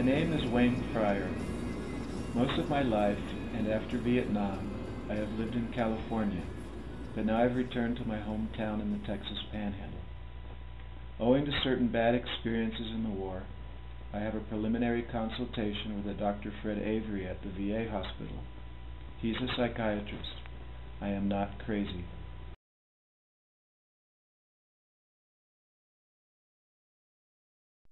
My name is Wayne Fryer. Most of my life, and after Vietnam, I have lived in California, but now I've returned to my hometown in the Texas Panhandle. Owing to certain bad experiences in the war, I have a preliminary consultation with a Dr. Fred Avery at the VA hospital. He's a psychiatrist. I am not crazy.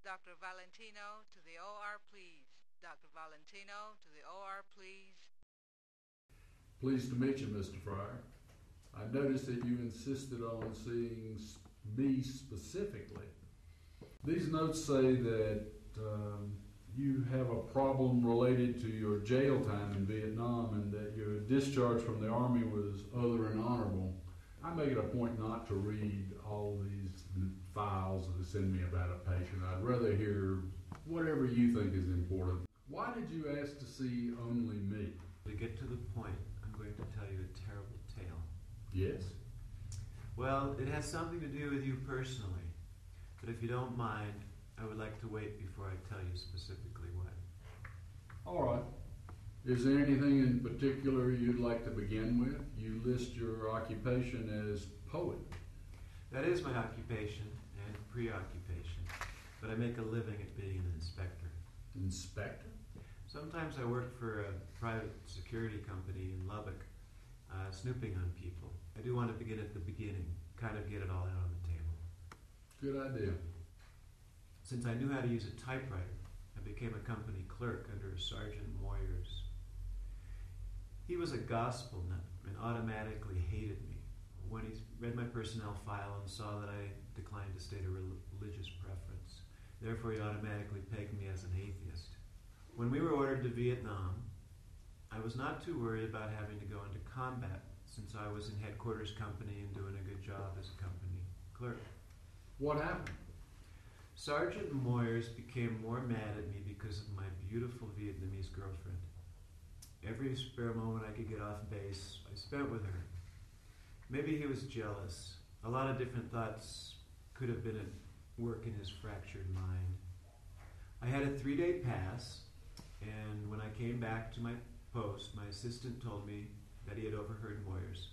Dr. Valentino to the OR, please. Dr. Valentino to the OR, please. Pleased to meet you, Mr. Fryer. I noticed that you insisted on seeing me specifically. These notes say that you have a problem related to your jail time in Vietnam and that your discharge from the Army was other than honorable. I make it a point not to read all these files that send me about a patient. I'd rather hear whatever you think is important. Why did you ask to see only me? To get to the point, I'm going to tell you a terrible tale. Yes? Well, it has something to do with you personally, but if you don't mind, I would like to wait before I tell you specifically what. All right. Is there anything in particular you'd like to begin with? You list your occupation as poet. That is my occupation and preoccupation, but I make a living at being an inspector. Inspector? Sometimes I work for a private security company in Lubbock, snooping on people. I do want to begin at the beginning, kind of get it all out on the table. Good idea. Since I knew how to use a typewriter, I became a company clerk under Sergeant Moyers. He was a gospel nut and automatically hated me when he read my personnel file and saw that I declined to state a religious preference. Therefore, he automatically pegged me as an atheist. When we were ordered to Vietnam, I was not too worried about having to go into combat since I was in headquarters company and doing a good job as a company clerk. What happened? Sergeant Moyers became more mad at me because of my beautiful Vietnamese girlfriend. Every spare moment I could get off base, I spent with her. Maybe he was jealous. A lot of different thoughts could have been at work in his fractured mind. I had a 3-day pass, and when I came back to my post, my assistant told me that he had overheard Moyers,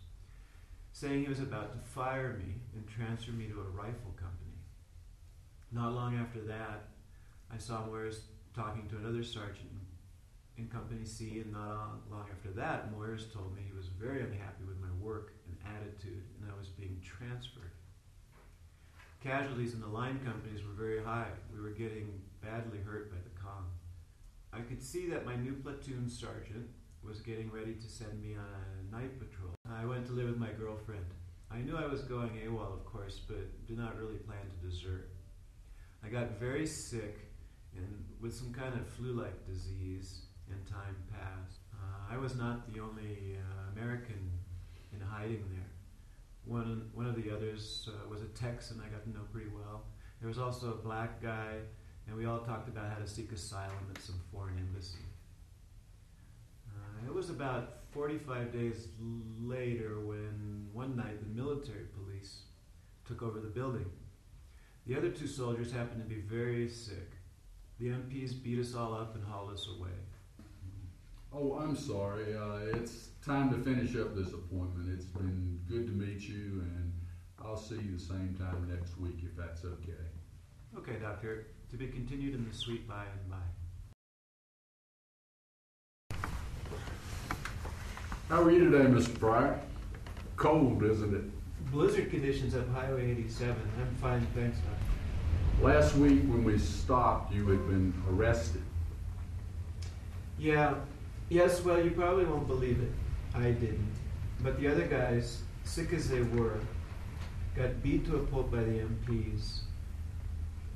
saying he was about to fire me and transfer me to a rifle company. Not long after that, I saw Moyers talking to another sergeant in Company C, and not long after that, Moyers told me he was very unhappy with my work and attitude, and I was being transferred. Casualties in the line companies were very high. We were getting badly hurt by the comm. I could see that my new platoon sergeant was getting ready to send me on a night patrol. I went to live with my girlfriend. I knew I was going AWOL, of course, but did not really plan to desert. I got very sick and with some kind of flu-like disease, and time passed. I was not the only American in hiding there. One of the others was a Texan I got to know pretty well. There was also a black guy, and we all talked about how to seek asylum at some foreign embassy. It was about 45 days later when one night the military police took over the building. The other 2 soldiers happened to be very sick. The MPs beat us all up and hauled us away. Oh, I'm sorry. It's time to finish up this appointment. It's been good to meet you, and I'll see you the same time next week if that's okay. Okay, Doctor. To be continued in the sweet by and by. How are you today, Mr. Fryer? Cold, isn't it? Blizzard conditions up Highway 87. I'm fine, thanks, Doctor. Last week when we stopped, you had been arrested. Yes, well, you probably won't believe it. I didn't. But the other guys, sick as they were, got beat to a pulp by the MPs.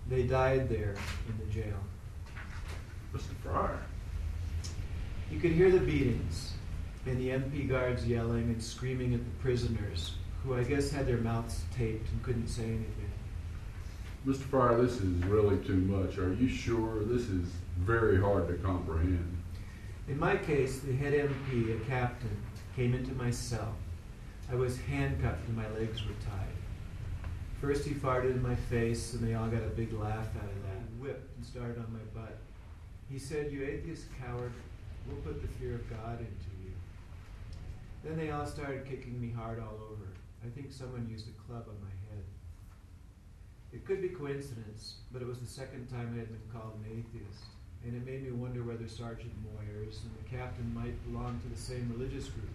They died there in the jail. Mr. Fryer. You could hear the beatings, and the MP guards yelling and screaming at the prisoners, who I guess had their mouths taped and couldn't say anything. Mr. Fryer, this is really too much. Are you sure? This is very hard to comprehend. In my case, the head MP, a captain, came into my cell. I was handcuffed and my legs were tied. First he farted in my face, and they all got a big laugh out of that. Whipped and started on my butt. He said, "You atheist coward, we'll put the fear of God into you." Then they all started kicking me hard all over. I think someone used a club on my head. It could be coincidence, but it was the second time I had been called an atheist, and it made me wonder whether Sergeant Moyers and the captain might belong to the same religious group.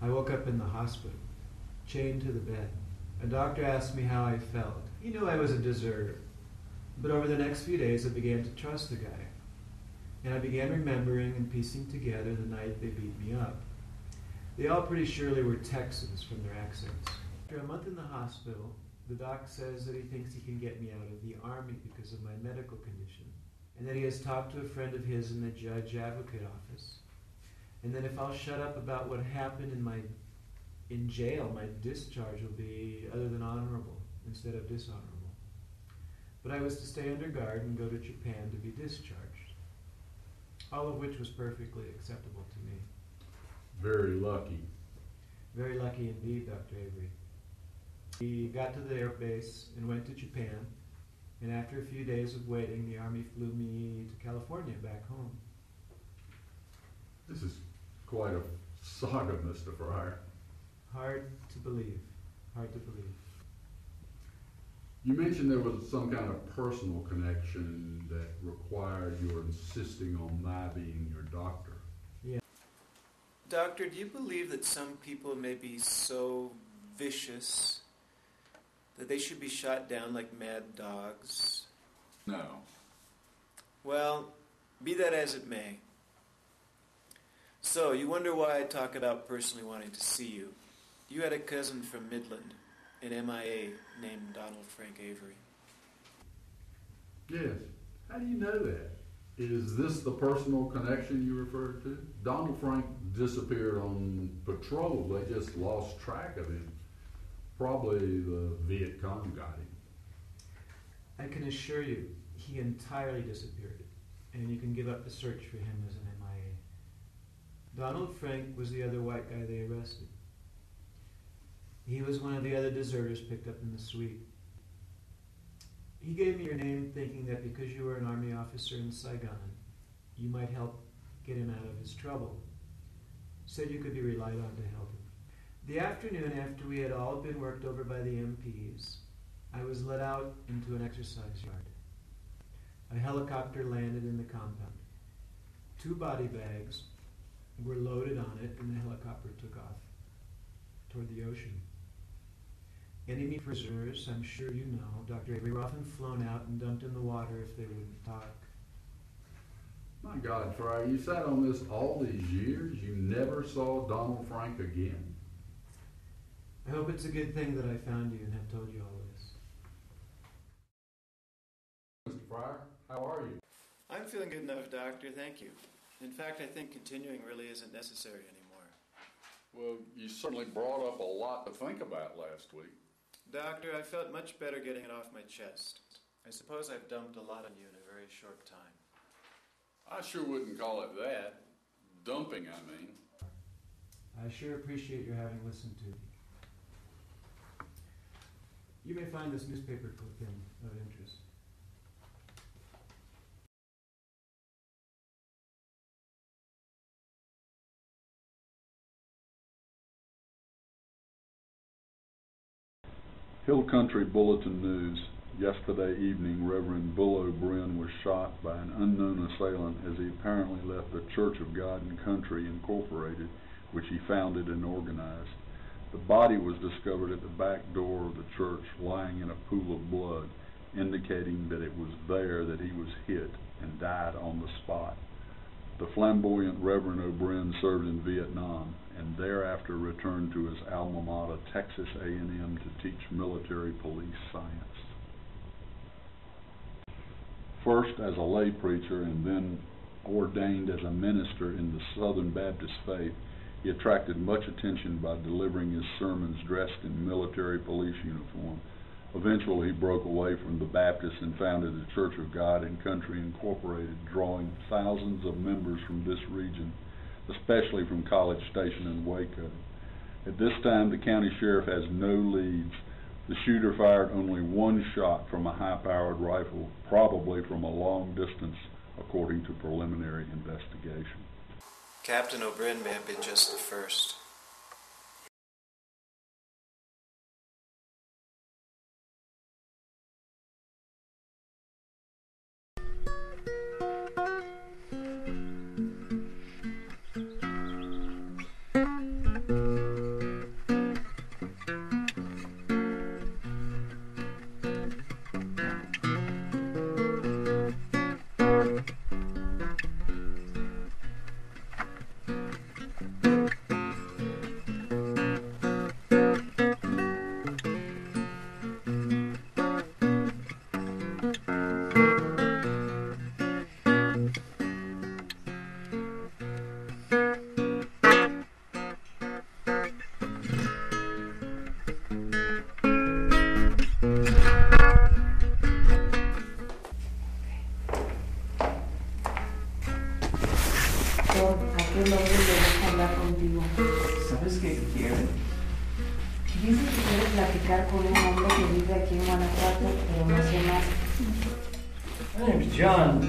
I woke up in the hospital, chained to the bed. A doctor asked me how I felt. He knew I was a deserter, but over the next few days I began to trust the guy, and I began remembering and piecing together the night they beat me up. They all pretty surely were Texans from their accents. After a month in the hospital, the doc says that he thinks he can get me out of the Army because of my medical condition, and that he has talked to a friend of his in the judge advocate office, and that if I'll shut up about what happened in jail, my discharge will be other than honorable instead of dishonorable. But I was to stay under guard and go to Japan to be discharged, all of which was perfectly acceptable to me. Very lucky. Very lucky indeed, Dr. Avery. We got to the air base and went to Japan, and after a few days of waiting, the Army flew me to California, back home. This is quite a saga, Mr. Fryer. Hard to believe. Hard to believe. You mentioned there was some kind of personal connection that required your insisting on my being your doctor. Yeah. Doctor, do you believe that some people may be so vicious that they should be shot down like mad dogs? No. Well, be that as it may. So, you wonder why I talk about personally wanting to see you. You had a cousin from Midland, an MIA named Donald Frank Avery. Yes. How do you know that? Is this the personal connection you referred to? Donald Frank disappeared on patrol. They just lost track of him. Probably the Viet Cong got him. I can assure you, he entirely disappeared, and you can give up the search for him as an MIA. Donald Frank was the other white guy they arrested. He was one of the other deserters picked up in the suite. He gave me your name thinking that because you were an Army officer in Saigon, you might help get him out of his trouble. Said you could be relied on to help him. The afternoon after we had all been worked over by the MPs, I was let out into an exercise yard. A helicopter landed in the compound. 2 body bags were loaded on it, and the helicopter took off toward the ocean. Enemy prisoners, I'm sure you know, Dr. Avery, were often flown out and dumped in the water if they wouldn't talk. My God, Fryer, you sat on this all these years. You never saw Donald Frank again. I hope it's a good thing that I found you and have told you all this. Mr. Fryer, how are you? I'm feeling good enough, Doctor, thank you. In fact, I think continuing really isn't necessary anymore. Well, you certainly brought up a lot to think about last week. Doctor, I felt much better getting it off my chest. I suppose I've dumped a lot on you in a very short time. I sure wouldn't call it that. Dumping, I mean. I sure appreciate your having listened to me. You may find this newspaper clipping of interest. Hill Country Bulletin News. Yesterday evening, Reverend Bull O'Brien was shot by an unknown assailant as he apparently left the Church of God and Country Incorporated, which he founded and organized. The body was discovered at the back door of the church, lying in a pool of blood, indicating that it was there that he was hit and died on the spot. The flamboyant Reverend O'Brien served in Vietnam and thereafter returned to his alma mater, Texas A&M, to teach military police science. First as a lay preacher and then ordained as a minister in the Southern Baptist faith, he attracted much attention by delivering his sermons dressed in military police uniform. Eventually, he broke away from the Baptists and founded the Church of God and Country Incorporated, drawing thousands of members from this region, especially from College Station and Waco. At this time, the county sheriff has no leads. The shooter fired only one shot from a high-powered rifle, probably from a long distance according to preliminary investigation. Captain O'Brien may have been just the first. ¿A qué nombre le gusta hablar contigo? ¿Sabes qué quiere? Dice que quiere platicar con un hombre que vive aquí en Guanajuato, pero no sé más. My name's John.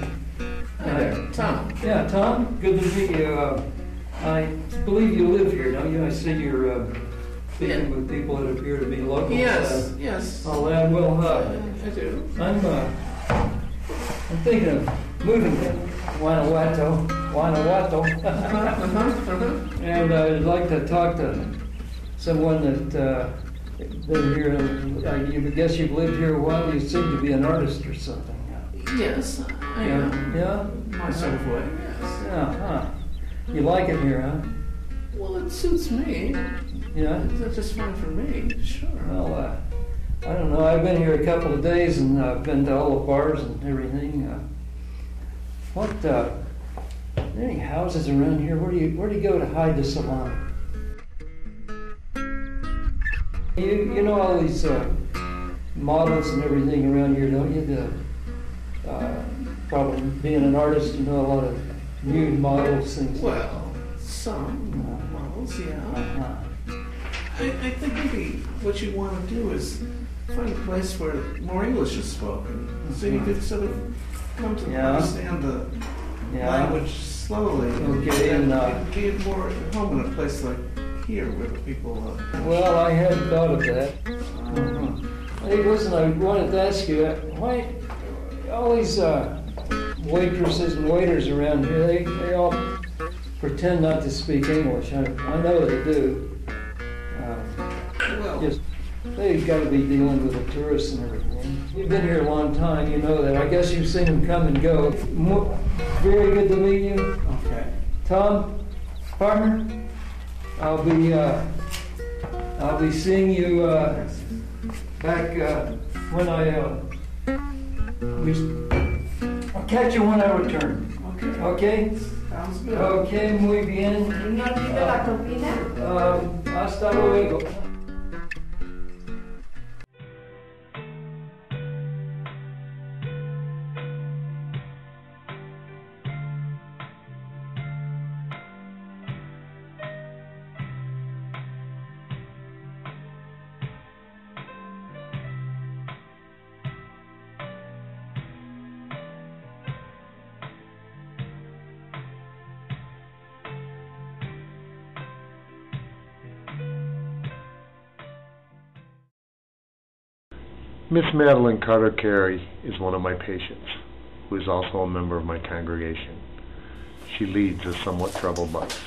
Hi there, Tom. Yeah, Tom. Good to meet you. I believe you live here, don't you? I see you're speaking with people that appear to be locals. Yes, yes. Oh, well, I do. I'm thinking of moving to Guanajuato. And I'd like to talk to someone that been here. I guess you've lived here a while. You seem to be an artist or something. Yes, I am. Yeah? My sort of way, yes. Yeah, huh. You like it here, huh? Well, it suits me. Yeah? It's just fine for me, sure. Well, I don't know. I've been here a couple of days and I've been to all the bars and everything. Any houses around here? Where do you go to hide the salon? You know all these models and everything around here, don't you? Probably being an artist, you know a lot of nude models, things. Well, some models, yeah. I think maybe what you want to do is find a place where more English is spoken, so you could sort of come to understand the language slowly. Okay, and be more at home in a place like here where the people well, I hadn't thought of that. Hey, listen, I wanted to ask you, why all these waitresses and waiters around here, they all pretend not to speak English. I know they do. They've got to be dealing with the tourists and everything. You've been here a long time, you know that. I guess you've seen them come and go. Very good to meet you. Okay. Tom, partner, I'll be seeing you back when I'll catch you when I return. Okay. Okay? Sounds good. Okay, muy bien. ¿No olvide la propina? Hasta luego. Miss Madeline Carter Carey is one of my patients, who is also a member of my congregation. She leads a somewhat troubled life.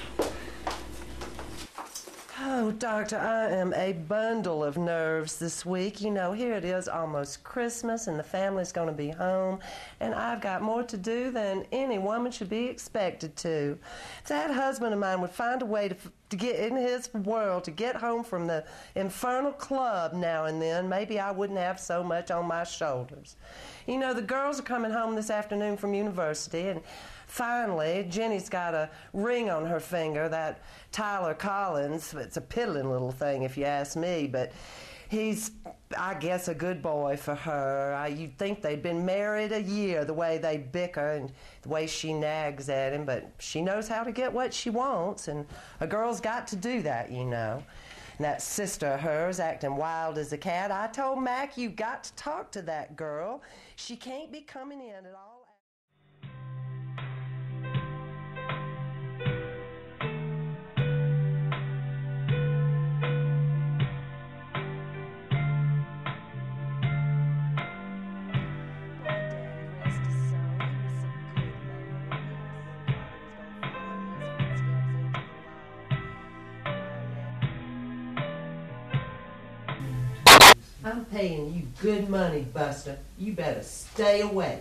Oh, Doctor, I am a bundle of nerves this week. You know, here it is, almost Christmas, and the family's going to be home, and I've got more to do than any woman should be expected to. If that husband of mine would find a way to get in his world, to get home from the infernal club now and then, maybe I wouldn't have so much on my shoulders. You know, the girls are coming home this afternoon from university, and finally, Jenny's got a ring on her finger, that Tyler Collins. It's a piddling little thing if you ask me, but he's, I guess, a good boy for her. You'd think they'd been married a year, the way they bicker and the way she nags at him, but she knows how to get what she wants, and a girl's got to do that, you know. And that sister of hers acting wild as a cat, I told Mac, you got to talk to that girl. She can't be coming in at all. I'm paying you good money, Buster. You better stay awake.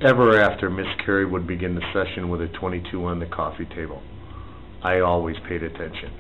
Ever after, Miss Carey would begin the session with a 22 on the coffee table. I always paid attention.